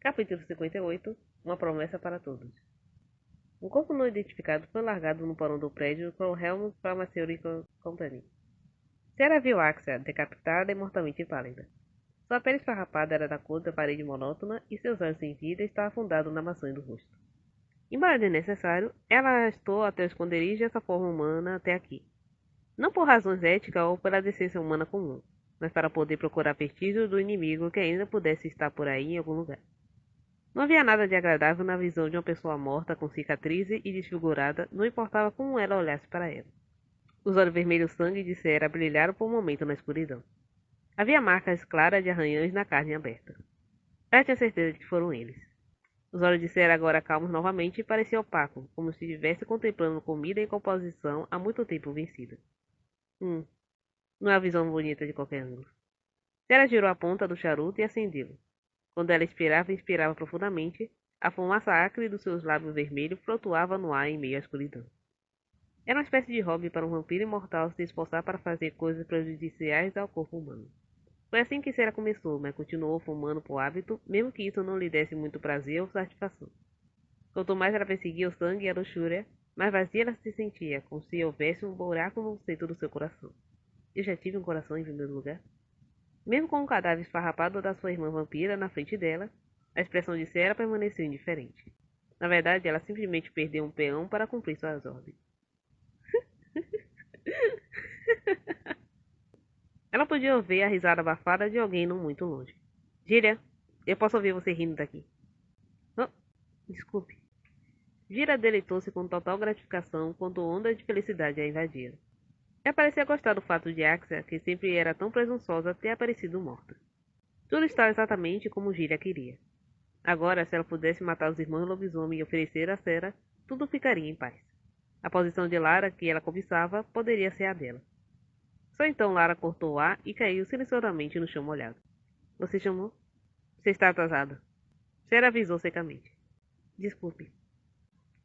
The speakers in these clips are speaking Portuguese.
Capítulo 58. Uma promessa para todos. Um corpo não identificado foi largado no porão do prédio com Helmut Pharmaceutical Company. Sarah viu Axia, decapitada e mortalmente pálida. Sua pele esfarrapada era da cor da parede monótona e seus olhos sem vida estavam afundados na maçã do rosto. Embora desnecessário, ela arrastou até o esconderijo essa forma humana até aqui. Não por razões éticas ou pela decência humana comum, mas para poder procurar vestígios do inimigo que ainda pudesse estar por aí em algum lugar. Não havia nada de agradável na visão de uma pessoa morta com cicatrizes e desfigurada, não importava como ela olhasse para ela. Os olhos vermelhos sangue de cera brilharam por um momento na escuridão. Havia marcas claras de arranhões na carne aberta. Ela tinha certeza de que foram eles. Os olhos de cera agora calmos novamente pareciam opacos, como se estivesse contemplando comida em composição há muito tempo vencida. Não é uma visão bonita de qualquer ângulo. Cera girou a ponta do charuto e acendeu-o. Quando ela inspirava profundamente, a fumaça acre dos seus lábios vermelhos flutuava no ar em meio à escuridão. Era uma espécie de hobby para um vampiro imortal se esforçar para fazer coisas prejudiciais ao corpo humano. Foi assim que Sarah começou, mas continuou fumando por hábito, mesmo que isso não lhe desse muito prazer ou satisfação. Quanto mais ela perseguia o sangue e a luxúria, mais vazia ela se sentia, como se houvesse um buraco no centro do seu coração. Eu já tive um coração em primeiro lugar? Mesmo com o cadáver esfarrapado da sua irmã vampira na frente dela, a expressão de Sarah permaneceu indiferente. Na verdade, ela simplesmente perdeu um peão para cumprir suas ordens. Ela podia ouvir a risada abafada de alguém não muito longe. Gíria, eu posso ouvir você rindo daqui. Oh, desculpe. Gira deleitou-se com total gratificação quando ondas de felicidade a invadiram. Ela parecia gostar do fato de Axia, que sempre era tão presunçosa, ter aparecido morta. Tudo estava exatamente como Gíria queria. Agora, se ela pudesse matar os irmãos lobisomem e oferecer a Sarah, tudo ficaria em paz. A posição de Lara que ela cobiçava poderia ser a dela. Só então Lara cortou o ar e caiu silenciosamente no chão molhado. Você chamou? Você está atrasada. Sarah avisou secamente. Desculpe.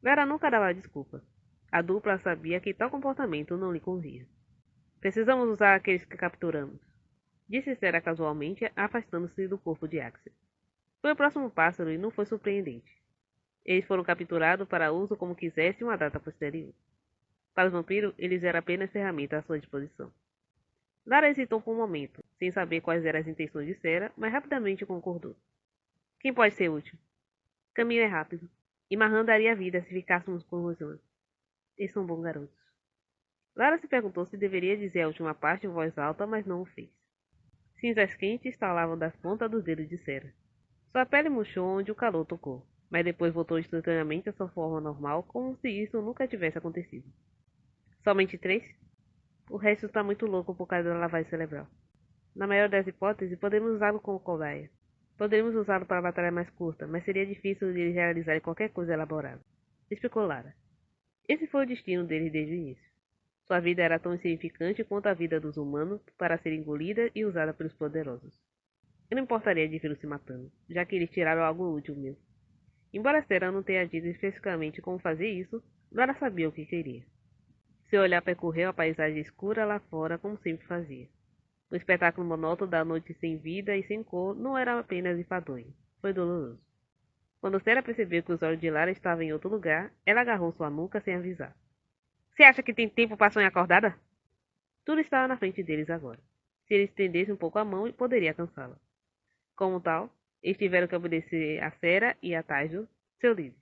Lara nunca dava desculpa. A dupla sabia que tal comportamento não lhe convinha. Precisamos usar aqueles que capturamos, disse Sarah casualmente, afastando-se do corpo de Axel. Foi o próximo pássaro e não foi surpreendente. Eles foram capturados para uso como quisesse em uma data posterior. Para os vampiros, eles eram apenas ferramentas à sua disposição. Lara hesitou por um momento, sem saber quais eram as intenções de Sarah, mas rapidamente concordou. Quem pode ser útil? O caminho é rápido, e Mahan daria vida se ficássemos com Rosan. Eles são bons garotos. Lara se perguntou se deveria dizer a última parte em voz alta, mas não o fez. Cinzas quentes estalavam das pontas dos dedos de Sarah. Sua pele murchou onde o calor tocou, mas depois voltou instantaneamente à sua forma normal, como se isso nunca tivesse acontecido. Somente 3? O resto está muito louco por causa da lavagem cerebral. Na maior das hipóteses, podemos usá-lo como cobaia. Poderíamos usá-lo para batalha mais curta, mas seria difícil de eles realizarem qualquer coisa elaborada. Explicou Lara. Esse foi o destino deles desde o início. Sua vida era tão insignificante quanto a vida dos humanos para ser engolida e usada pelos poderosos. Eu não importaria de vê-los se matando, já que eles tiraram algo útil meu. Embora Sarah não tenha dito especificamente como fazer isso, Lara sabia o que queria. Seu olhar percorreu a paisagem escura lá fora como sempre fazia. O espetáculo monótono da noite sem vida e sem cor não era apenas enfadonho, foi doloroso. Quando Sarah percebeu que os olhos de Lara estavam em outro lugar, ela agarrou sua nuca sem avisar. Você acha que tem tempo para sonhar acordada? Tudo estava na frente deles agora. Se ele estendesse um pouco a mão, poderia alcançá-la. Como tal, eles tiveram que obedecer a Sarah e a Taijo, seu líder.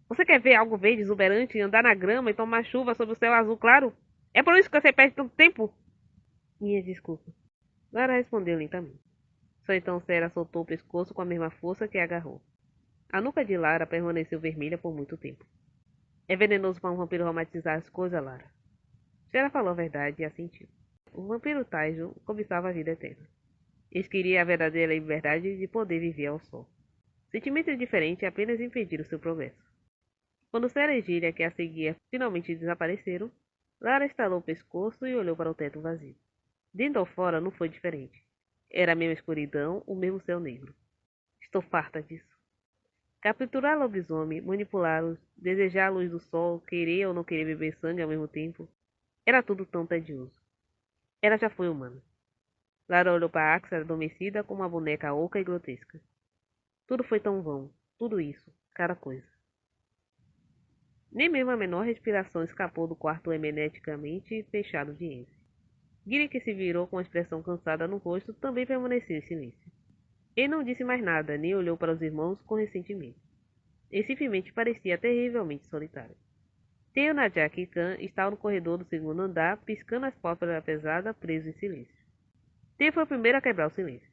Você quer ver algo verde exuberante, andar na grama e tomar chuva sob o céu azul claro? É por isso que você perde tanto tempo? Minha desculpa. Lara respondeu lentamente. Só então Sarah soltou o pescoço com a mesma força que a agarrou. A nuca de Lara permaneceu vermelha por muito tempo. É venenoso para um vampiro romantizar as coisas, Lara. Sarah falou a verdade e assentiu. O vampiro Taijo cobiçava a vida eterna. Eles queriam a verdadeira liberdade de poder viver ao sol. Sentimentos diferentes apenas impediram seu progresso. Quando Sarah e Gíria, que a seguia, finalmente desapareceram, Lara estalou o pescoço e olhou para o teto vazio. Dentro ou fora não foi diferente. Era a mesma escuridão, o mesmo céu negro. Estou farta disso. Capturar lobisomem, manipulá-los, desejar a luz do sol, querer ou não querer beber sangue ao mesmo tempo, era tudo tão tedioso. Ela já foi humana. Lara olhou para Axel adormecida como uma boneca oca e grotesca. Tudo foi tão vão. Tudo isso. Cada coisa. Nem mesmo a menor respiração escapou do quarto hermeticamente fechado de Enze. Giri, que se virou com uma expressão cansada no rosto, também permaneceu em silêncio. Ele não disse mais nada, nem olhou para os irmãos com ressentimento. Ele simplesmente parecia terrivelmente solitário. Theo, Najak e Khan estavam no corredor do segundo andar, piscando as pálpebras pesadas, presos em silêncio. Theo foi o primeiro a quebrar o silêncio.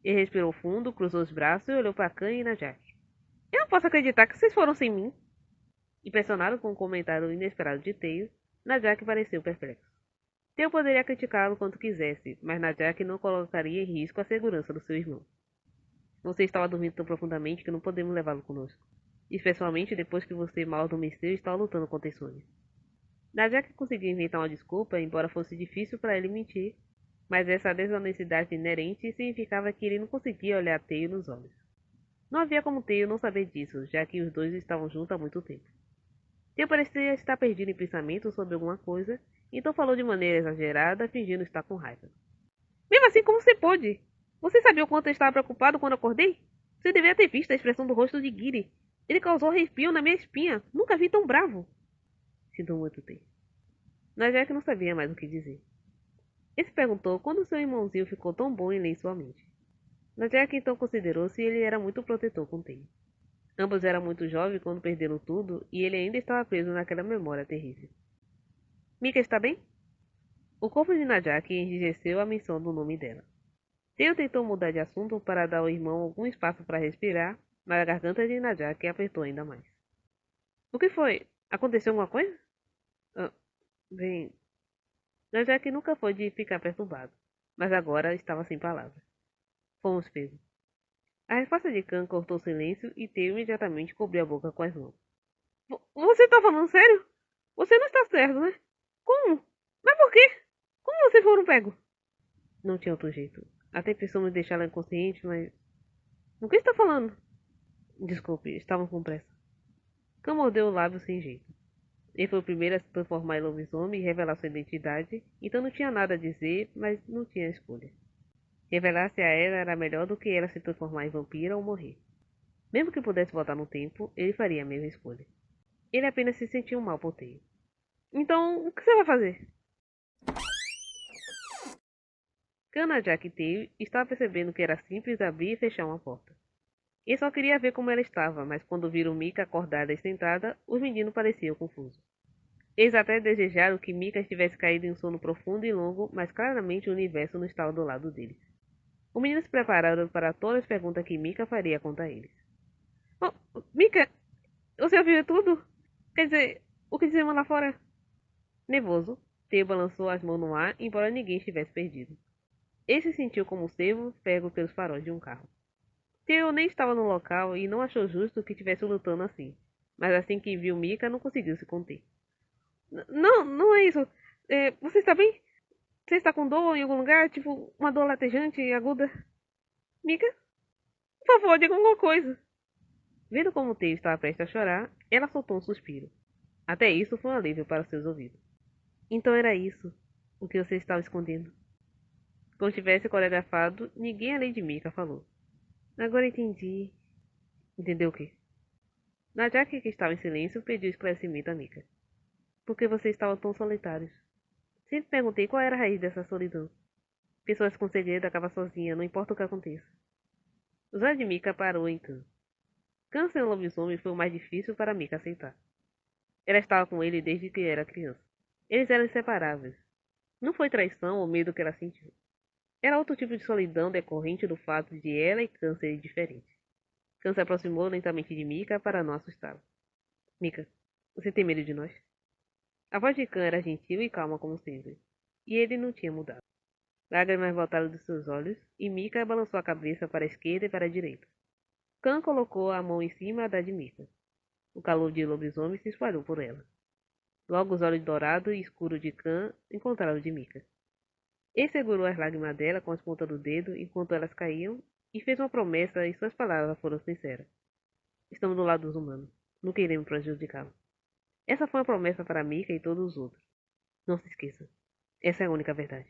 Ele respirou fundo, cruzou os braços e olhou para Khan e Najak. Eu não posso acreditar que vocês foram sem mim. Impressionado com o comentário inesperado de Theo, Najak pareceu perplexo. Theo poderia criticá-lo quanto quisesse, mas Najak não colocaria em risco a segurança do seu irmão. Você estava dormindo tão profundamente que não podemos levá-lo conosco. Especialmente depois que você mal adormeceu e estava lutando contra a insônia. Najak conseguiu inventar uma desculpa, embora fosse difícil para ele mentir, mas essa desonestidade inerente significava que ele não conseguia olhar Theo nos olhos. Não havia como Theo não saber disso, já que os dois estavam juntos há muito tempo. Theo parecia estar perdido em pensamento sobre alguma coisa, então falou de maneira exagerada, fingindo estar com raiva. Mesmo assim, como você pôde? Você sabia o quanto eu estava preocupado quando acordei? Você deveria ter visto a expressão do rosto de Giri. Ele causou arrepio na minha espinha. Nunca vi tão bravo. Sinto muito, Theo. Najak não sabia mais o que dizer. Ele se perguntou quando seu irmãozinho ficou tão bom em ler sua mente. Najak então considerou se ele era muito protetor com Theo. Ambos eram muito jovens quando perderam tudo e ele ainda estava preso naquela memória terrível. Mika está bem? O corpo de Najak enrijeceu à menção do nome dela. Theo tentou mudar de assunto para dar ao irmão algum espaço para respirar, mas a garganta de Najak apertou ainda mais. O que foi? Aconteceu alguma coisa? Ah, bem... Najak nunca foi de ficar perturbado, mas agora estava sem palavras. Fomos pegos. A resposta de Khan cortou o silêncio e Theo imediatamente cobriu a boca com as mãos. Você está falando sério? Você não está certo, né? Como? Mas por quê? Como vocês foram pegos? Não tinha outro jeito. Até pensamos em deixá-la inconsciente, mas... O que está falando? Desculpe, estavam com pressa. Khan mordeu o lábio sem jeito. Ele foi o primeiro a se transformar em lobisomem e revelar sua identidade, então não tinha nada a dizer, mas não tinha escolha. Revelar-se a ela era melhor do que ela se transformar em vampira ou morrer. Mesmo que pudesse voltar no tempo, ele faria a mesma escolha. Ele apenas se sentiu mal por Theo. Então, o que você vai fazer? Kana, Jack e Theo estava percebendo que era simples abrir e fechar uma porta. Ele só queria ver como ela estava, mas quando viram Mika acordada e sentada, os meninos pareciam confusos. Eles até desejaram que Mika estivesse caído em um sono profundo e longo, mas claramente o universo não estava do lado deles. Os meninos se prepararam para todas as perguntas que Mika faria contra eles. Oh, Mika, você ouviu tudo? Quer dizer, o que dizemos lá fora? Nervoso, Theo balançou as mãos no ar, embora ninguém estivesse perdido. Ele se sentiu como um cervo pego pelos faróis de um carro. Theo nem estava no local e não achou justo que estivesse lutando assim, mas assim que viu Mika não conseguiu se conter. Não, não é isso. Você está bem? Você está com dor em algum lugar? Tipo, uma dor latejante e aguda? Mika, por favor, diga alguma coisa. Vendo como Theo estava prestes a chorar, ela soltou um suspiro. Até isso foi um alívio para seus ouvidos. Então era isso, o que você estava escondendo. Como tivesse coreografado, ninguém além de Mika falou. Agora entendi. Entendeu o quê? Najak, que estava em silêncio, pediu esclarecimento a Mika. Por que vocês estavam tão solitários? Sempre perguntei qual era a raiz dessa solidão. Pessoas com segredo acabam sozinhas, não importa o que aconteça. Os olhos de Mika parou então. Câncer no lobisomem foi o mais difícil para Mika aceitar. Ela estava com ele desde que era criança. Eles eram inseparáveis. Não foi traição ou medo que ela sentiu. Era outro tipo de solidão decorrente do fato de ela e Câncer serem diferentes. Câncer se aproximou lentamente de Mika para não assustá-la. Mika, você tem medo de nós? A voz de Khan era gentil e calma como sempre, e ele não tinha mudado. Lágrimas voltaram dos seus olhos, e Mika balançou a cabeça para a esquerda e para a direita. Khan colocou a mão em cima da de Mika. O calor de lobisomem se espalhou por ela. Logo os olhos dourados e escuros de Khan encontraram o de Mika. Ele segurou as lágrimas dela com as pontas do dedo enquanto elas caíam e fez uma promessa e suas palavras foram sinceras. Estamos do lado dos humanos. Não queremos prejudicá-los. Essa foi uma promessa para Mika e todos os outros. Não se esqueça. Essa é a única verdade.